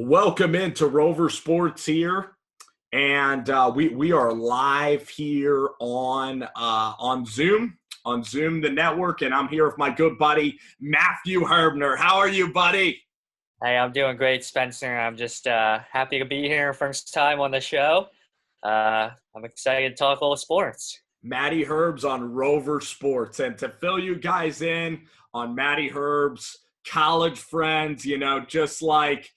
Welcome into Rover Sports here, and we are live here on Zoom the network, and I'm here with my good buddy Matthew Herbener. How are you, buddy? Hey, I'm doing great, Spencer. I'm just happy to be here, first time on the show. I'm excited to talk a little sports. Matty Herbs on Rover Sports, and to fill you guys in on Matty Herbs, college friends, just like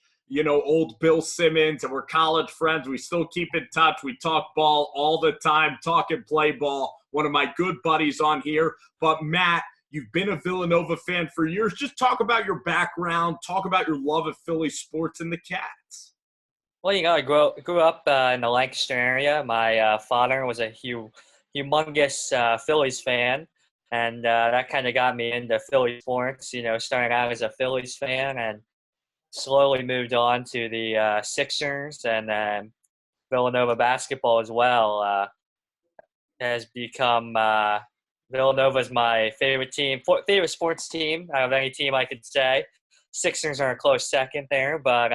old Bill Simmons, and we're college friends. We still keep in touch. We talk ball all the time, talk and play ball. One of my good buddies on here. But Matt, you've been a Villanova fan for years. Just talk about your background, talk about your love of Philly sports and the Cats. Well, I grew up in the Lancaster area. My father was a humongous Phillies fan, and that kind of got me into Philly sports. Starting out as a Phillies fan and slowly moved on to the Sixers, and then Villanova basketball as well has become Villanova's my favorite team, favorite sports team out of any team I could say. Sixers are a close second there, but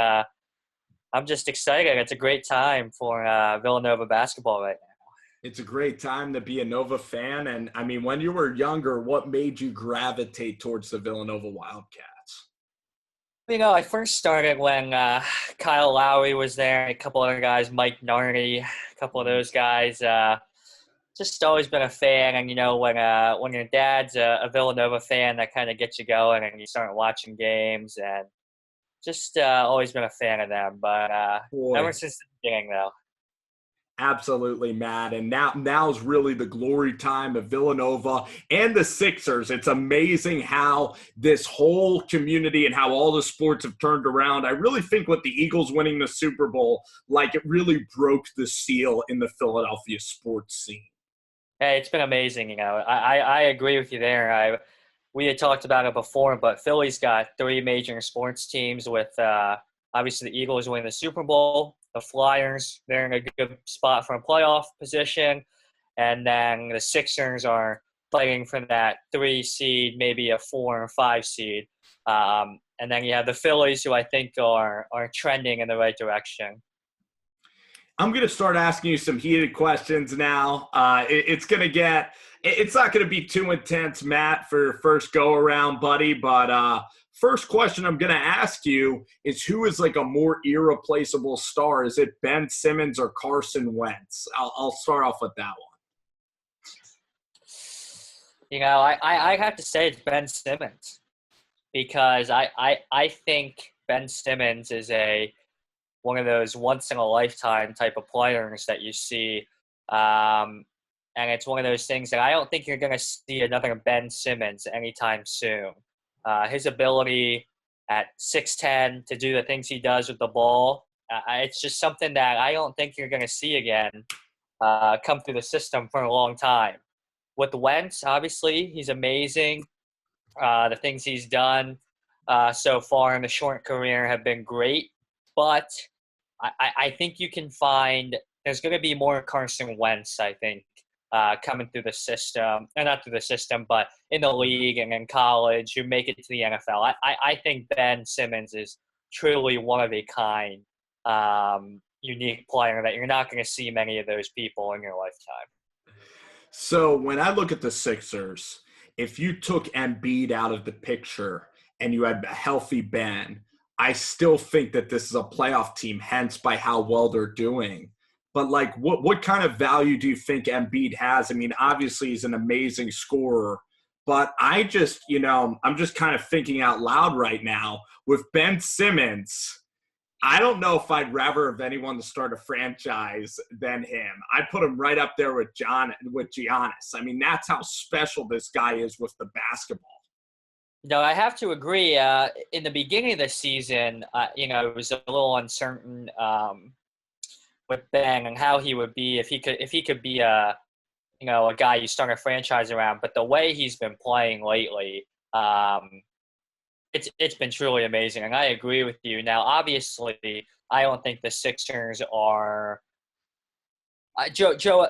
I'm just excited. It's a great time for Villanova basketball right now. It's a great time to be a Nova fan. And, I mean, when you were younger, what made you gravitate towards the Villanova Wildcats? I first started when Kyle Lowry was there, a couple other guys, Mike Nardi, a couple of those guys. Just always been a fan, and when your dad's a Villanova fan, that kind of gets you going, and you start watching games, and just always been a fan of them. But ever since the beginning, though. Absolutely, Matt. And now's really the glory time of Villanova and the Sixers. It's amazing how this whole community and how all the sports have turned around. I really think with the Eagles winning the Super Bowl, it really broke the seal in the Philadelphia sports scene. Hey, it's been amazing. I agree with you there. We had talked about it before, but Philly's got three major sports teams with obviously the Eagles winning the Super Bowl. The Flyers, they're in a good spot for a playoff position. And then the Sixers are fighting for that 3 seed, maybe a 4 or 5 seed. And then you have the Phillies, who I think are trending in the right direction. I'm going to start asking you some heated questions now. It's not going to be too intense, Matt, for your first go-around, buddy, but first question I'm going to ask you is, who is a more irreplaceable star? Is it Ben Simmons or Carson Wentz? I'll start off with that one. I have to say it's Ben Simmons, because I think Ben Simmons is one of those once-in-a-lifetime type of players that you see. And it's one of those things that I don't think you're going to see another Ben Simmons anytime soon. His ability at 6'10" to do the things he does with the ball, it's just something that I don't think you're going to see again come through the system for a long time. With Wentz, obviously, he's amazing. The things he's done so far in the short career have been great. But I think you can find there's going to be more Carson Wentz, I think, coming through the system, and not through the system, but in the league and in college, who make it to the NFL. I think Ben Simmons is truly one of a kind, unique player that you're not going to see many of those people in your lifetime. So when I look at the Sixers, if you took Embiid out of the picture and you had a healthy Ben, I still think that this is a playoff team, hence by how well they're doing. But, what kind of value do you think Embiid has? I mean, obviously he's an amazing scorer, but I'm just kind of thinking out loud right now. With Ben Simmons, I don't know if I'd rather have anyone to start a franchise than him. I'd put him right up there with Giannis. I mean, that's how special this guy is with the basketball. No, I have to agree. In the beginning of the season, it was a little uncertain with Ben and how he would be if he could be a guy you start a franchise around. But the way he's been playing lately, it's been truly amazing. And I agree with you. Now, obviously, I don't think the Sixers are. Joel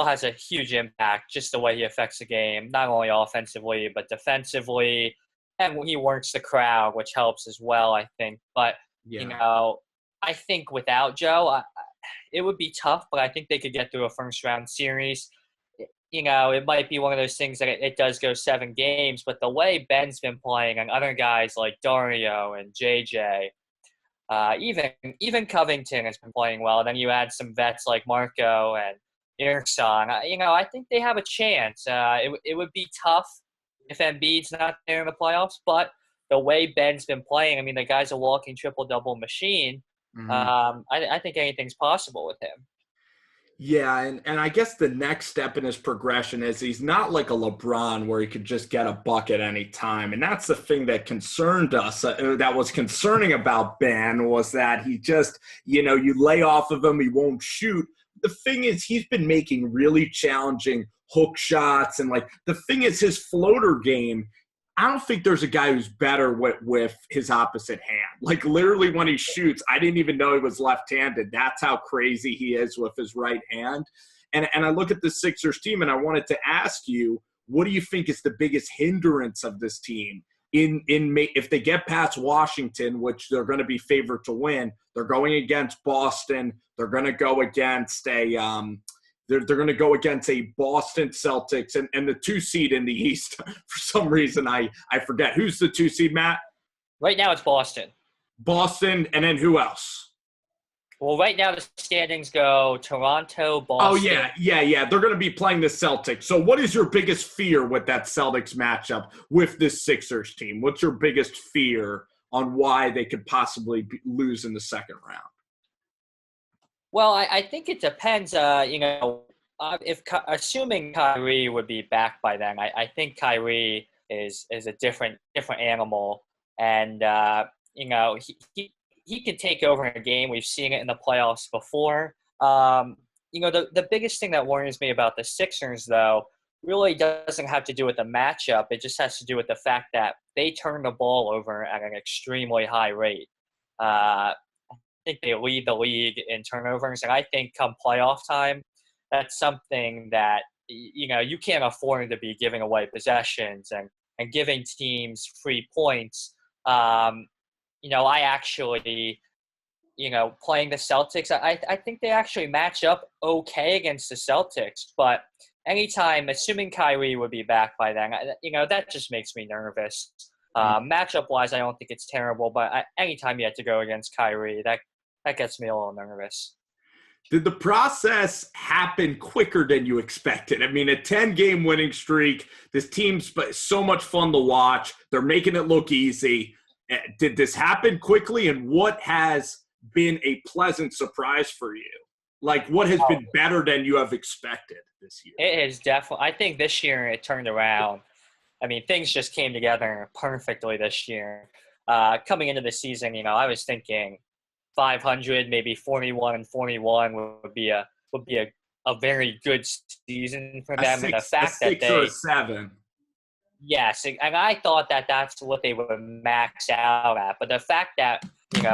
has a huge impact, just the way he affects the game, not only offensively but defensively, and he works the crowd, which helps as well, I think. But You Yeah. know, I think without Joe, it would be tough, but I think they could get through a first round series. You know, it might be one of those things that it does go 7 games, but the way Ben's been playing and other guys like Dario and JJ, even Covington has been playing well. Then you add some vets like Marco and Eriksson. You know, I think they have a chance. It would be tough if Embiid's not there in the playoffs, but the way Ben's been playing, I mean, the guy's a walking triple-double machine. Mhm. I think anything's possible with him. Yeah, and I guess the next step in his progression is he's not like a LeBron where he could just get a buck at any time. And that's the thing that concerned us, that was concerning about Ben, was that he just, you lay off of him, he won't shoot. The thing is, he's been making really challenging hook shots. And like, the thing is, his floater game, I don't think there's a guy who's better with his opposite hand. Like literally when he shoots, I didn't even know he was left-handed. That's how crazy he is with his right hand. And I look at the Sixers team and I wanted to ask you, what do you think is the biggest hindrance of this team if they get past Washington, which they're going to be favored to win, they're going against Boston, they're going to go against they're going to go against a Boston Celtics and the 2 seed in the East. For some reason, I forget. Who's the 2 seed, Matt? Right now it's Boston. Boston, and then who else? Well, right now the standings go Toronto, Boston. Oh, yeah. They're going to be playing the Celtics. So what is your biggest fear with that Celtics matchup with this Sixers team? What's your biggest fear on why they could possibly lose in the second round? Well, I think it depends. If assuming Kyrie would be back by then, I think Kyrie is a different animal, and he can take over a game. We've seen it in the playoffs before. The biggest thing that worries me about the Sixers, though, really doesn't have to do with the matchup. It just has to do with the fact that they turn the ball over at an extremely high rate. I think they lead the league in turnovers, and I think come playoff time, that's something that you can't afford to be giving away possessions and giving teams free points. I actually, playing the Celtics, I think they actually match up okay against the Celtics, but anytime, assuming Kyrie would be back by then, that just makes me nervous. Matchup-wise, I don't think it's terrible, but anytime you have to go against Kyrie, that gets me a little nervous. Did the process happen quicker than you expected? I mean, a 10-game winning streak, this team's so much fun to watch. They're making it look easy. Did this happen quickly, and what has been a pleasant surprise for you? Like, what has been better than you have expected this year? It is definitely – I think this year it turned around. I mean, things just came together perfectly this year. Coming into the season, I was thinking – 500, maybe 41-41 would be a very good season for them. And the fact that or a 7. Yes, and I thought that that's what they would max out at. But the fact that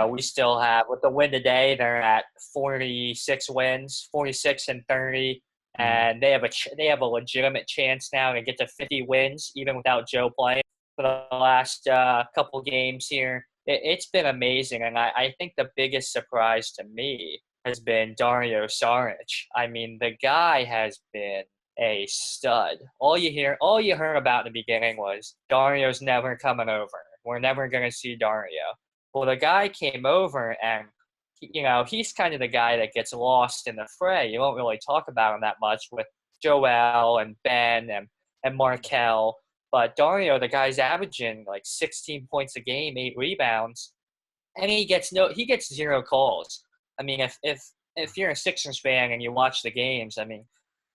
we still have with the win today, they're at 46 wins, 46-30, and they have a legitimate chance now to get to 50 wins even without Joe playing for the last couple games here. It's been amazing, and I think the biggest surprise to me has been Dario Saric. I mean, the guy has been a stud. All you heard about in the beginning was Dario's never coming over. We're never going to see Dario. Well, the guy came over, and he's kind of the guy that gets lost in the fray. You don't really talk about him that much with Joel and Ben and Markel. But Dario, the guy's averaging like 16 points a game, 8 rebounds, and he gets 0 calls. I mean, if you're a Sixers fan and you watch the games, I mean,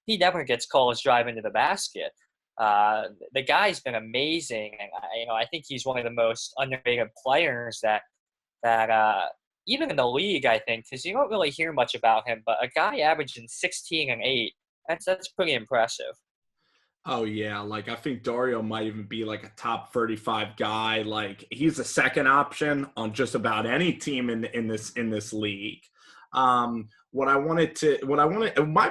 he never gets calls driving to the basket. The guy's been amazing, and I think he's one of the most underrated players that even in the league, I think, because you don't really hear much about him. But a guy averaging 16 and 8, that's pretty impressive. Oh, yeah. Like, I think Dario might even be like a top 35 guy. Like, he's a second option on just about any team in this league. My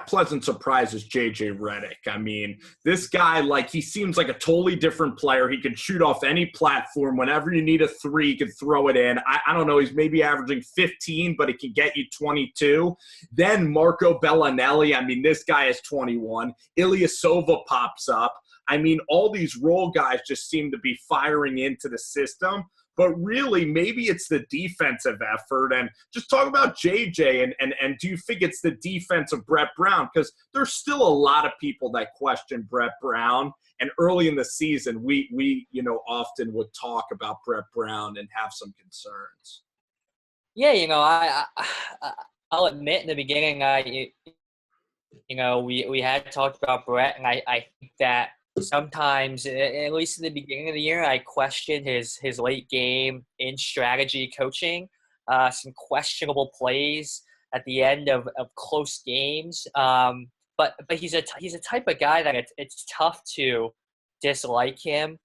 pleasant surprise is JJ Redick. I mean, this guy, like, he seems like a totally different player. He can shoot off any platform. Whenever you need a three, he can throw it in. I don't know. He's maybe averaging 15, but he can get you 22. Then Marco Bellinelli. I mean, this guy is 21. Ilyasova pops up. I mean, all these role guys just seem to be firing into the system. But really, maybe it's the defensive effort. And just talk about JJ, and do you think it's the defense of Brett Brown? Because there's still a lot of people that question Brett Brown. And early in the season, we often would talk about Brett Brown and have some concerns. Yeah, I'll admit in the beginning, we had talked about Brett, and I think that sometimes, at least in the beginning of the year, I questioned his late game in strategy coaching, some questionable plays at the end of close games. But he's a type of guy that it's tough to dislike him.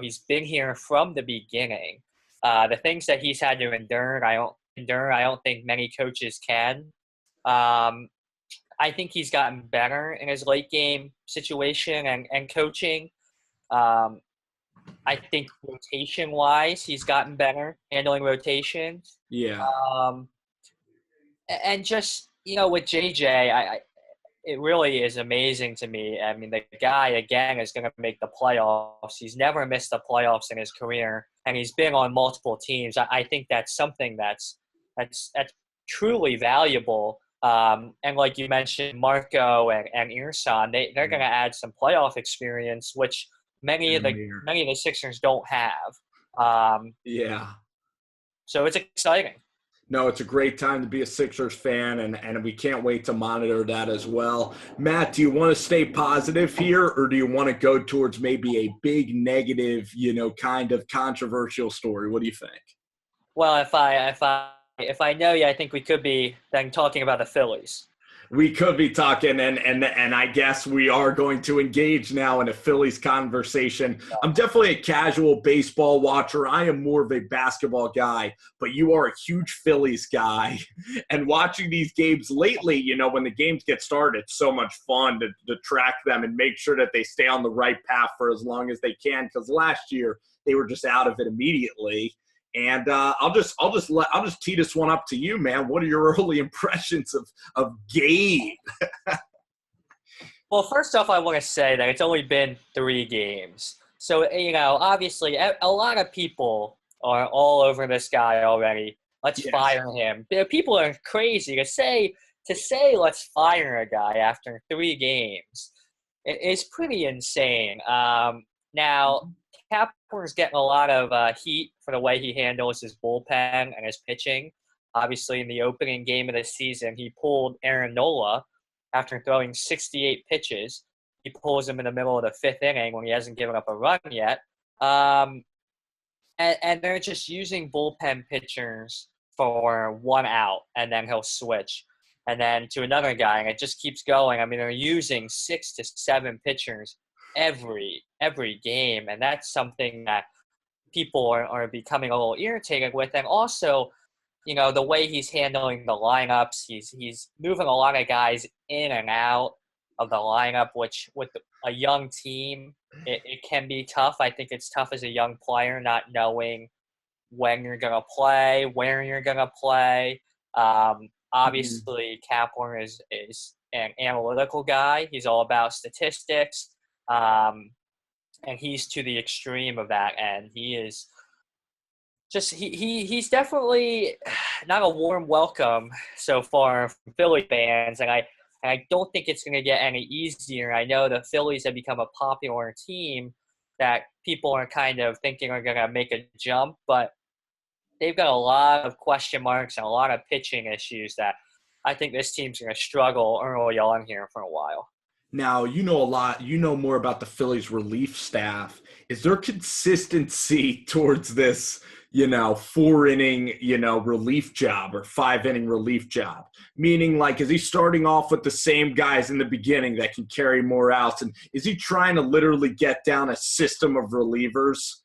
He's been here from the beginning. The things that he's had to endure, I don't think many coaches can. I think he's gotten better in his late game situation and coaching. I think rotation wise, he's gotten better handling rotations. Yeah. And just, with JJ, it really is amazing to me. I mean, the guy, again, is going to make the playoffs. He's never missed the playoffs in his career, and he's been on multiple teams. I think that's something that's truly valuable. And like you mentioned, Marco and Ersan, they're going to add some playoff experience, which many of the Sixers don't have. Yeah. So it's exciting. No, it's a great time to be a Sixers fan, and we can't wait to monitor that as well. Matt, do you want to stay positive here, or do you want to go towards maybe a big negative, kind of controversial story? What do you think? Well, if I know you, I think we could be then talking about the Phillies. We could be talking, and I guess we are going to engage now in a Phillies conversation. I'm definitely a casual baseball watcher. I am more of a basketball guy, but you are a huge Phillies guy. And watching these games lately, when the games get started, it's so much fun to track them and make sure that they stay on the right path for as long as they can. Because last year they were just out of it immediately. And I'll just tee this one up to you, man. What are your early impressions of Gabe? Well, first off, I want to say that it's only been 3 games. So, obviously a lot of people are all over this guy already. Let's fire him. People are crazy to say let's fire a guy after 3 games. It's pretty insane. Now, Kapler's getting a lot of heat for the way he handles his bullpen and his pitching. Obviously, in the opening game of the season, he pulled Aaron Nola after throwing 68 pitches. He pulls him in the middle of the 5th inning when he hasn't given up a run yet. And they're just using bullpen pitchers for 1 out, and then he'll switch. And then to another guy, and it just keeps going. I mean, they're using 6 to 7 pitchers every game, and that's something that people are becoming a little irritated with. And also, the way he's handling the lineups, he's moving a lot of guys in and out of the lineup, which with a young team, it can be tough. I think it's tough as a young player not knowing when you're going to play, where you're going to play. Obviously, Kapler is an analytical guy. He's all about statistics. And he's to the extreme of that, and he is just he's definitely not a warm welcome so far from Philly fans, and I don't think it's going to get any easier. I know the Phillies have become a popular team that people are kind of thinking are going to make a jump, but they've got a lot of question marks and a lot of pitching issues that I think this team's going to struggle early on here for a while. Now, you know more about the Phillies relief staff. Is there consistency towards this, 4-inning, relief job or 5-inning relief job? Meaning, like, is he starting off with the same guys in the beginning that can carry more outs? And is he trying to literally get down a system of relievers?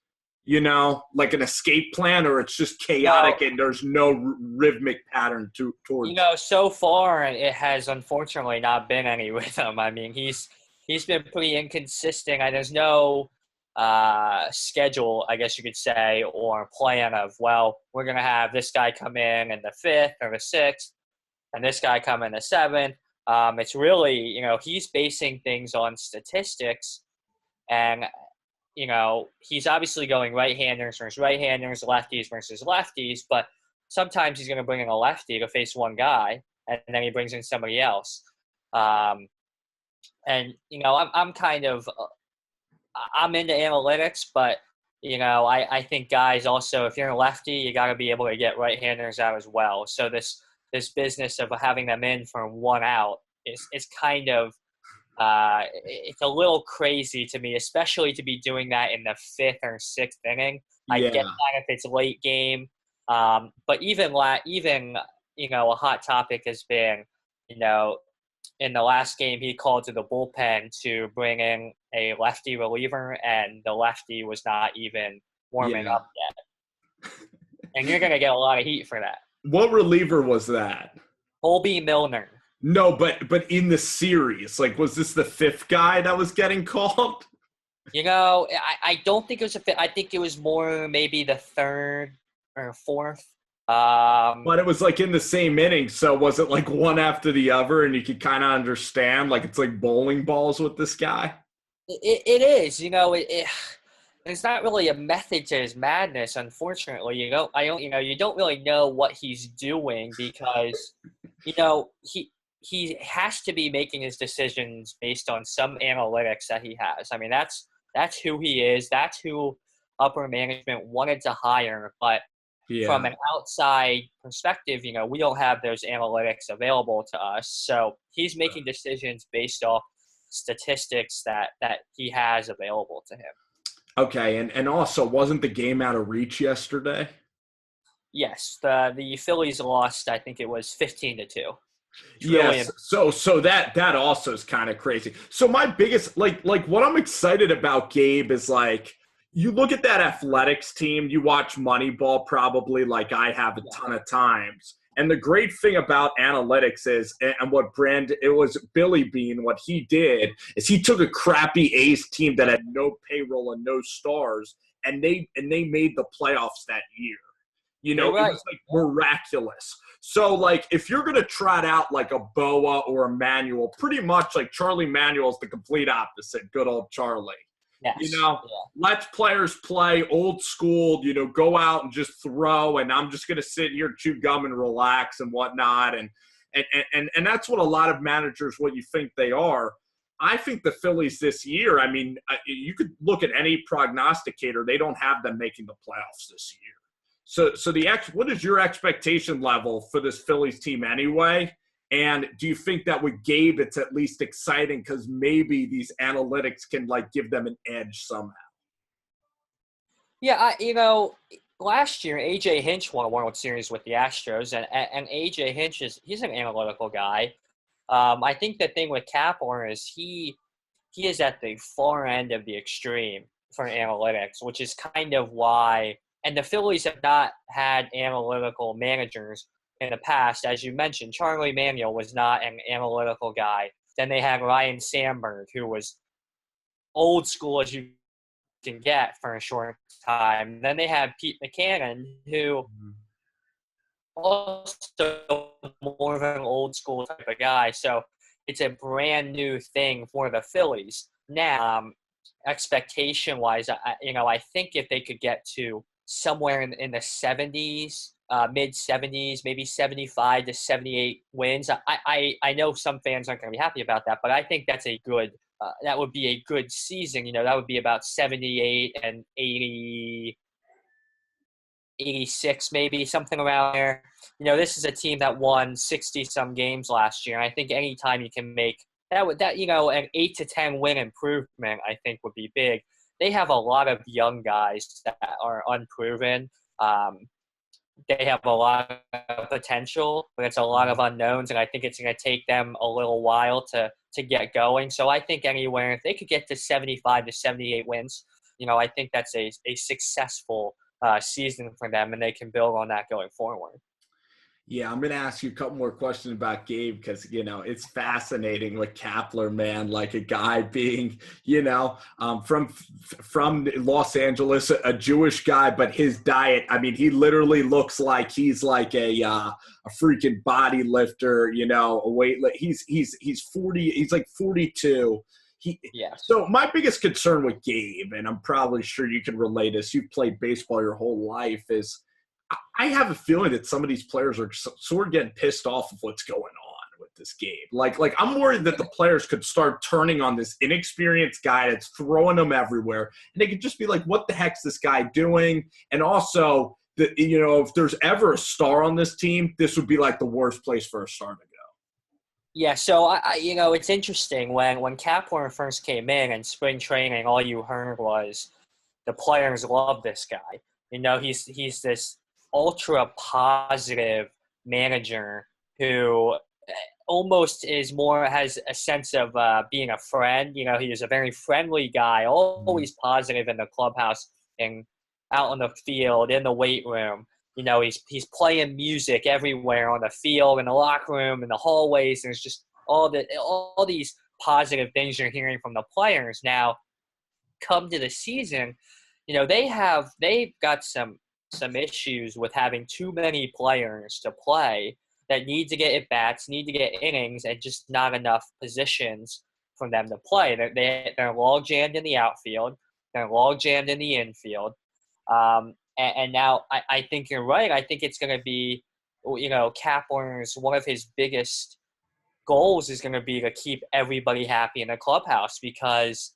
like an escape plan, or it's just chaotic No, and there's no rhythmic pattern towards. so far it has unfortunately not been any with him. I mean, he's been pretty inconsistent, and there's no schedule, I guess you could say, or plan of, well, we're gonna have this guy come in the fifth or the sixth, and this guy come in the seventh. It's really, he's basing things on statistics, and he's obviously going right-handers versus right-handers, lefties versus lefties, but sometimes he's going to bring in a lefty to face one guy, and then he brings in somebody else. And I'm kind of I'm into analytics, but I think guys also, if you're a lefty, you got to be able to get right-handers out as well. So this business of having them in for one out is kind of it's a little crazy to me, especially to be doing that in the fifth or sixth inning. I get that if it's late game, but even a hot topic has been, in the last game he called to the bullpen to bring in a lefty reliever, and the lefty was not even warming up yet. And you're going to get a lot of heat for that. What reliever was that? Colby Milner. No, but in the series, like, was this the fifth guy that was getting called? I don't think it was a fifth. I think it was more maybe the third or fourth. But it was like in the same inning, so was it like one after the other, and you could kind of understand, like, it's like bowling balls with this guy? It is. There's not really a method to his madness, unfortunately. You don't really know what he's doing, because he has to be making his decisions based on some analytics that he has. I mean, that's who he is. That's who upper management wanted to hire. But from an outside perspective, we don't have those analytics available to us. So he's making decisions based off statistics that he has available to him. Okay, and also, wasn't the game out of reach yesterday? Yes, the Phillies lost. I think it was 15-2. Yes. So that also is kind of crazy. So my biggest like what I'm excited about, Gabe, is like, you look at that Athletics team, you watch Moneyball probably like I have a ton of times. And the great thing about analytics is, and it was Billy Bean, what he did is he took a crappy A's team that had no payroll and no stars, and they made the playoffs that year. It was like miraculous. So, like, if you're going to trot out like a Boa or a Manuel, pretty much like Charlie Manuel's the complete opposite. Good old Charlie. Yes. Let players play old school, go out and just throw, and I'm just going to sit here, chew gum, and relax and whatnot. And that's what a lot of managers, what you think they are. I think the Phillies this year, I mean, you could look at any prognosticator. They don't have them making the playoffs this year. So what is your expectation level for this Phillies team anyway? And do you think that with Gabe, it's at least exciting because maybe these analytics can like give them an edge somehow? Yeah, last year AJ Hinch won a World Series with the Astros, and AJ Hinch he's an analytical guy. I think the thing with Kapler is he is at the far end of the extreme for analytics, which is kind of why. And the Phillies have not had analytical managers in the past. As you mentioned, Charlie Manuel was not an analytical guy. Then they had Ryan Sandberg, who was old school as you can get for a short time. Then they had Pete Buchanan, who also more of an old school type of guy. So it's a brand new thing for the Phillies. Now, expectation-wise, I think if they could get to somewhere in the 70s, mid-70s, maybe 75 to 78 wins. I know some fans aren't going to be happy about that, but I think that's a good that would be a good season. That would be about 78 and 80, 86 maybe, something around there. This is a team that won 60-some games last year, and I think any time you can make an 8 to 10 win improvement, I think would be big. They have a lot of young guys that are unproven. They have a lot of potential, but it's a lot of unknowns, and I think it's going to take them a little while to get going. So I think anywhere, if they could get to 75 to 78 wins, I think that's a successful season for them, and they can build on that going forward. Yeah, I'm going to ask you a couple more questions about Gabe because, it's fascinating with Kapler, man, like a guy being, from Los Angeles, a Jewish guy, but his diet, I mean, he literally looks like he's like a freaking body lifter, a weight. He's 40, he's like 42. Yes. So my biggest concern with Gabe, and I'm probably sure you can relate this, you've played baseball your whole life, is I have a feeling that some of these players are sort of getting pissed off of what's going on with this Gabe. Like I'm worried that the players could start turning on this inexperienced guy that's throwing them everywhere, and they could just be like, "What the heck's this guy doing?" And also, if there's ever a star on this team, this would be like the worst place for a star to go. Yeah, so it's interesting when Kapler first came in spring training, all you heard was the players love this guy. He's this ultra positive manager who almost has a sense of being a friend. He is a very friendly guy, always positive in the clubhouse and out on the field, in the weight room. He's playing music everywhere on the field, in the locker room, in the hallways. There's just all these positive things you're hearing from the players. Now, come to the season, they've got some issues with having too many players to play that need to get at bats, need to get innings, and just not enough positions for them to play. They're log jammed in the outfield, they're log jammed in the infield, and now I think you're right. I think it's going to be, Kapler's one of his biggest goals is going to be to keep everybody happy in the clubhouse, because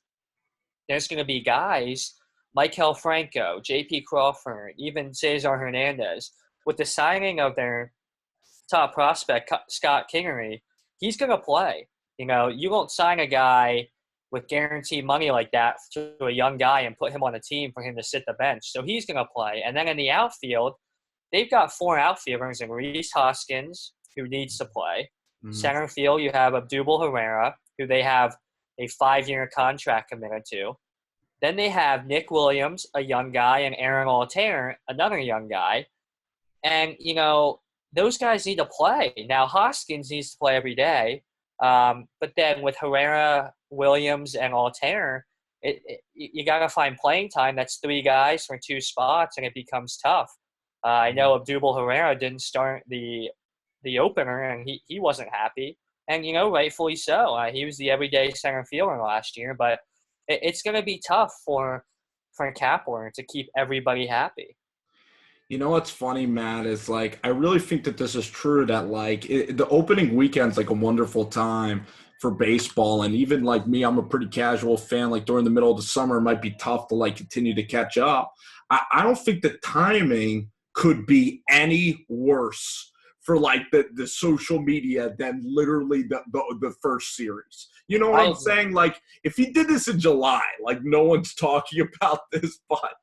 there's going to be guys, Maikel Franco, J.P. Crawford, even Cesar Hernandez, with the signing of their top prospect, Scott Kingery, he's going to play. You don't sign a guy with guaranteed money like that to a young guy and put him on a team for him to sit the bench. So he's going to play. And then in the outfield, they've got 4 outfielders in Rhys Hoskins, who needs to play. Mm-hmm. Center field, you have Abdul Herrera, who they have a 5-year contract committed to. Then they have Nick Williams, a young guy, and Aaron Altair, another young guy. And, those guys need to play. Now, Hoskins needs to play every day. But then with Herrera, Williams, and Altair, you got to find playing time. That's 3 guys for 2 spots, and it becomes tough. I know Abdul Herrera didn't start the opener, and he wasn't happy. And, rightfully so. He was the everyday center fielder last year. But it's going to be tough for Kapler to keep everybody happy. You know what's funny, Matt, is I really think that this is true, that the opening weekend's a wonderful time for baseball. And even me, I'm a pretty casual fan. During the middle of the summer, it might be tough to continue to catch up. I don't think the timing could be any worse for the social media than literally the first series. You know what I'm saying? If he did this in July, no one's talking about this, but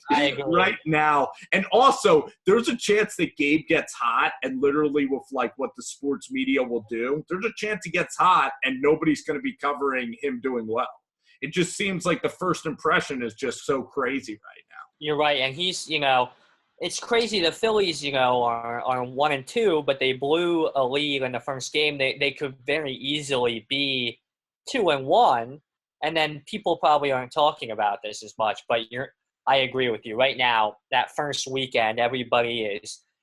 right now. And also, there's a chance that Gabe gets hot, and literally with what the sports media will do, there's a chance he gets hot and nobody's going to be covering him doing well. It just seems like the first impression is just so crazy right now. You're right. And he's, it's crazy. The Phillies, are 1-2, but they blew a lead in the first game. They could very easily be 2-1, and then people probably aren't talking about this as much. But I agree with you. Right now, that first weekend, everybody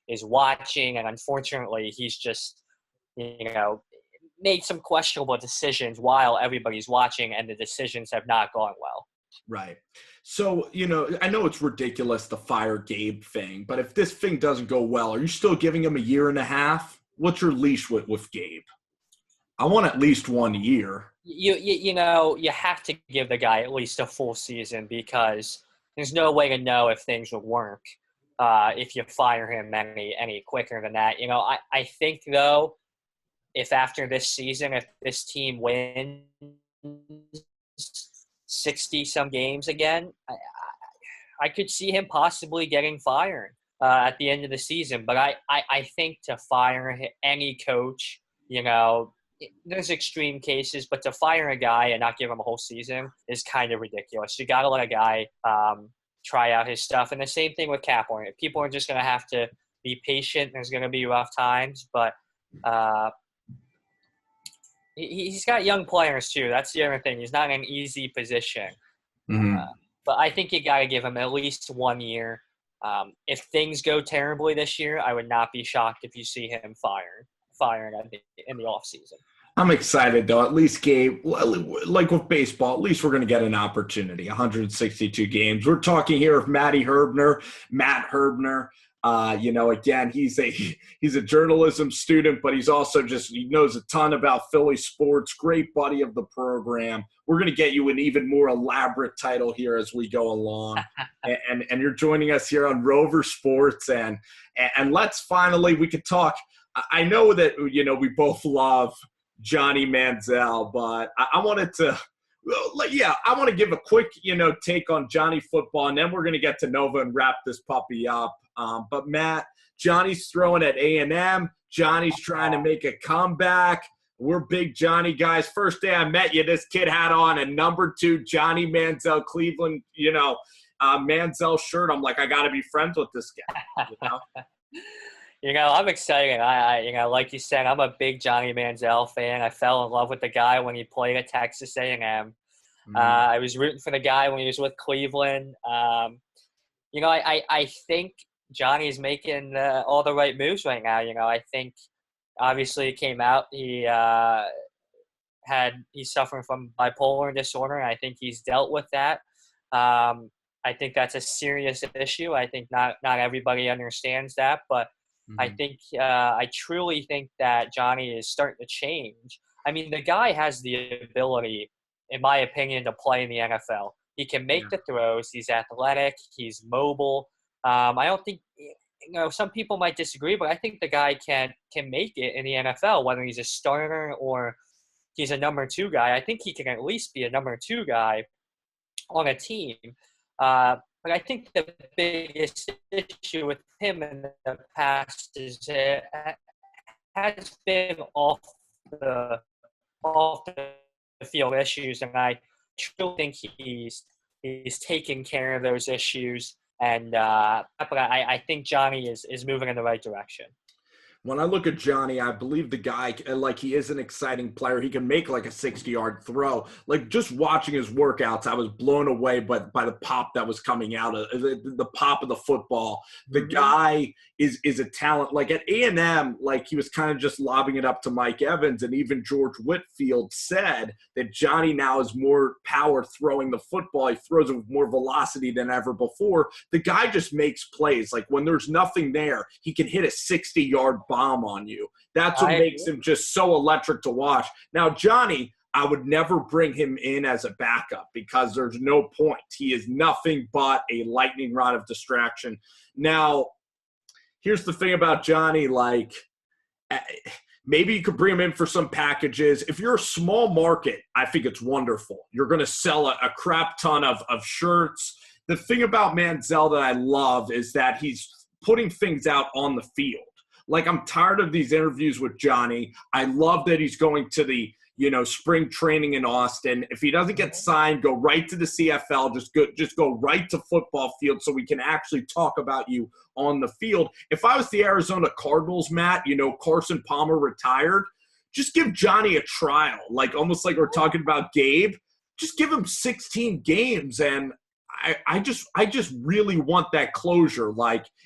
is watching, and unfortunately, he's just made some questionable decisions while everybody's watching, and the decisions have not gone well. Right. So, I know it's ridiculous, the fire Gabe thing, but if this thing doesn't go well, are you still giving him a year and a half? What's your leash with Gabe? I want at least 1 year. You have to give the guy at least a full season, because there's no way to know if things would work if you fire him any quicker than that. I think, though, if after this season, if this team wins 60-some games again, I could see him possibly getting fired at the end of the season. But I think to fire any coach, there's extreme cases, but to fire a guy and not give him a whole season is kind of ridiculous. You got to let a guy try out his stuff. And the same thing with Kapler. People are just going to have to be patient. There's going to be rough times, but he's got young players too. That's the other thing. He's not in an easy position. Mm-hmm. But I think you got to give him at least 1 year. If things go terribly this year, I would not be shocked if you see him firing in the offseason. I'm excited, though. At least, Gabe, like with baseball, at least we're going to get an opportunity. 162 games. We're talking here of Matt Herbener. Again, he's a journalism student, but he's also he knows a ton about Philly sports. Great buddy of the program. We're going to get you an even more elaborate title here as we go along. and you're joining us here on Rover Sports. And let's finally, we could talk. I know that, we both love Johnny Manziel, but I wanted to I want to give a quick, take on Johnny football, and then we're going to get to Nova and wrap this puppy up. But Matt, Johnny's throwing at A&M. Johnny's trying to make a comeback. We're big Johnny guys. First day I met you, this kid had on a number 2 Johnny Manziel Cleveland, Manziel shirt. I'm like, I got to be friends with this guy. I'm excited. I like you said, I'm a big Johnny Manziel fan. I fell in love with the guy when he played at Texas A&M. Mm-hmm. I was rooting for the guy when he was with Cleveland. I think Johnny's making all the right moves right now. I think obviously it came out he's suffering from bipolar disorder, and I think he's dealt with that. I think that's a serious issue. I think not everybody understands that, but mm-hmm. I truly think that Johnny is starting to change. I mean, the guy has the ability, in my opinion, to play in the NFL. He can make the throws. He's athletic. He's mobile. I don't think, some people might disagree, but I think the guy can make it in the NFL, whether he's a starter or he's a number 2 guy. I think he can at least be a number 2 guy on a team. But I think the biggest issue with him in the past is it has been off the field issues, and I still think he's taking care of those issues. And but I think Johnny is moving in the right direction. When I look at Johnny, I believe the guy, he is an exciting player. He can make like a 60-yard throw. Like, just watching his workouts, I was blown away by the pop that was coming out of the pop of the football. The guy is a talent. Like at A&M, he was kind of just lobbing it up to Mike Evans, and even George Whitfield said that Johnny now is more power throwing the football. He throws it with more velocity than ever before. The guy just makes plays. Like when there's nothing there, he can hit a 60-yard bomb on you. That's what makes him just so electric to watch. Now, Johnny, I would never bring him in as a backup because there's no point. He is nothing but a lightning rod of distraction. Now, here's the thing about Johnny, maybe you could bring him in for some packages. If you're a small market, I think it's wonderful. You're going to sell a crap ton of shirts. The thing about Manziel that I love is that he's putting things out on the field. I'm tired of these interviews with Johnny. I love that he's going to the, spring training in Austin. If he doesn't get signed, go right to the CFL. Just go right to football field so we can actually talk about you on the field. If I was the Arizona Cardinals, Matt, Carson Palmer retired, just give Johnny a trial. Almost like we're talking about Gabe. Just give him 16 games, and I just really want that closure.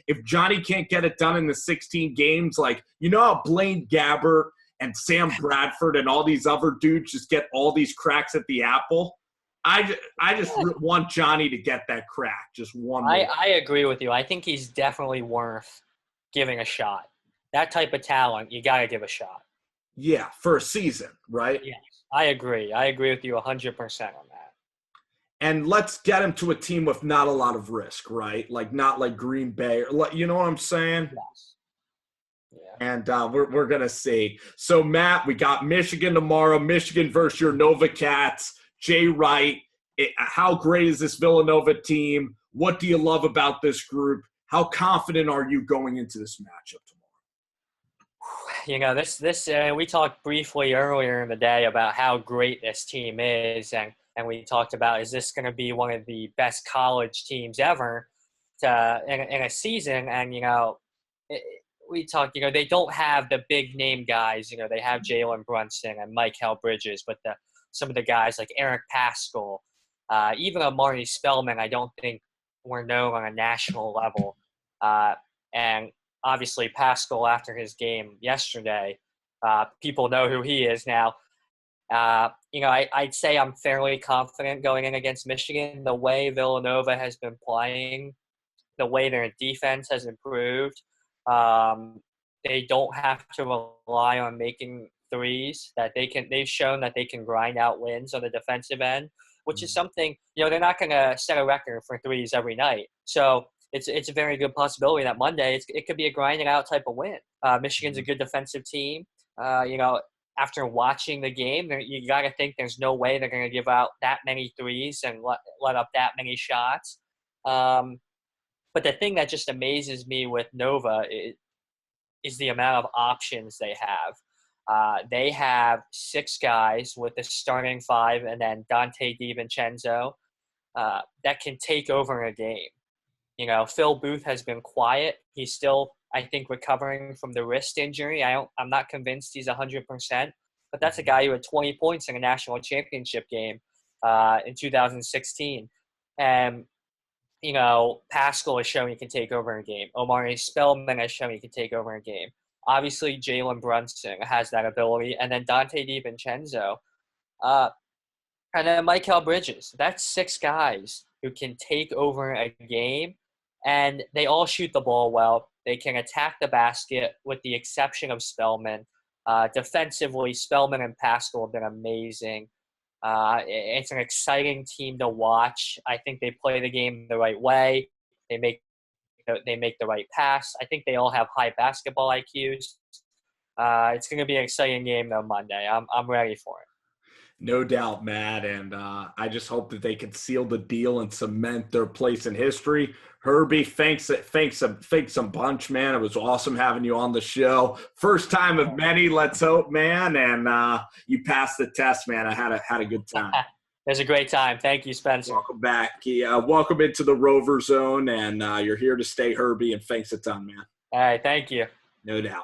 If Johnny can't get it done in the 16 games, how Blaine Gabbert and Sam Bradford and all these other dudes just get all these cracks at the apple. I just want Johnny to get that crack, just one more. I agree with you. I think he's definitely worth giving a shot. That type of talent, you got to give a shot. Yeah, for a season, right? Yes, I agree. I agree with you 100% on that. And let's get him to a team with not a lot of risk, right? Not like Green Bay. You know what I'm saying? Yes. Yeah. And we're going to see. So, Matt, we got Michigan tomorrow. Michigan versus your Nova Cats. Jay Wright. How great is this Villanova team? What do you love about this group? How confident are you going into this matchup tomorrow? we talked briefly earlier in the day about how great this team is, and we talked about, is this going to be one of the best college teams ever in a season? And we talked, they don't have the big name guys. They have Jalen Brunson and Mike Bridges, but some of the guys like Eric Paschal, even Amari Spellman, I don't think were known on a national level. And obviously Paschal, after his game yesterday, people know who he is now. I'd say I'm fairly confident going in against Michigan. The way Villanova has been playing, the way their defense has improved, they don't have to rely on making threes. They've shown that they can grind out wins on the defensive end, which is something, they're not going to set a record for threes every night. So it's a very good possibility that Monday it could be a grinding out type of win. Michigan's a good defensive team. After watching the game, you got to think there's no way they're going to give out that many threes and let up that many shots. But the thing that just amazes me with Nova is the amount of options they have. They have 6 guys with the starting 5 and then Dante DiVincenzo that can take over a game. Phil Booth has been quiet. He's still, I think, recovering from the wrist injury. I'm not convinced he's 100%, but that's a guy who had 20 points in a national championship game in 2016. And, Paschal has shown he can take over a game. Omari Spellman has shown he can take over a game. Obviously, Jalen Brunson has that ability. And then Dante DiVincenzo. And then Mike Bridges. That's 6 guys who can take over a game. And they all shoot the ball well. They can attack the basket with the exception of Spellman. Defensively, Spellman and Paschal have been amazing. It's an exciting team to watch. I think they play the game the right way. They make the right pass. I think they all have high basketball IQs. It's going to be an exciting game though Monday. I'm ready for it. No doubt, Matt, and I just hope that they can seal the deal and cement their place in history. Herbie, thanks a bunch, man. It was awesome having you on the show. First time of many, let's hope, man. And you passed the test, man. I had a good time. It was a great time. Thank you, Spencer. Welcome back. Welcome into the Rover Zone, and you're here to stay, Herbie, and thanks a ton, man. All right, thank you. No doubt.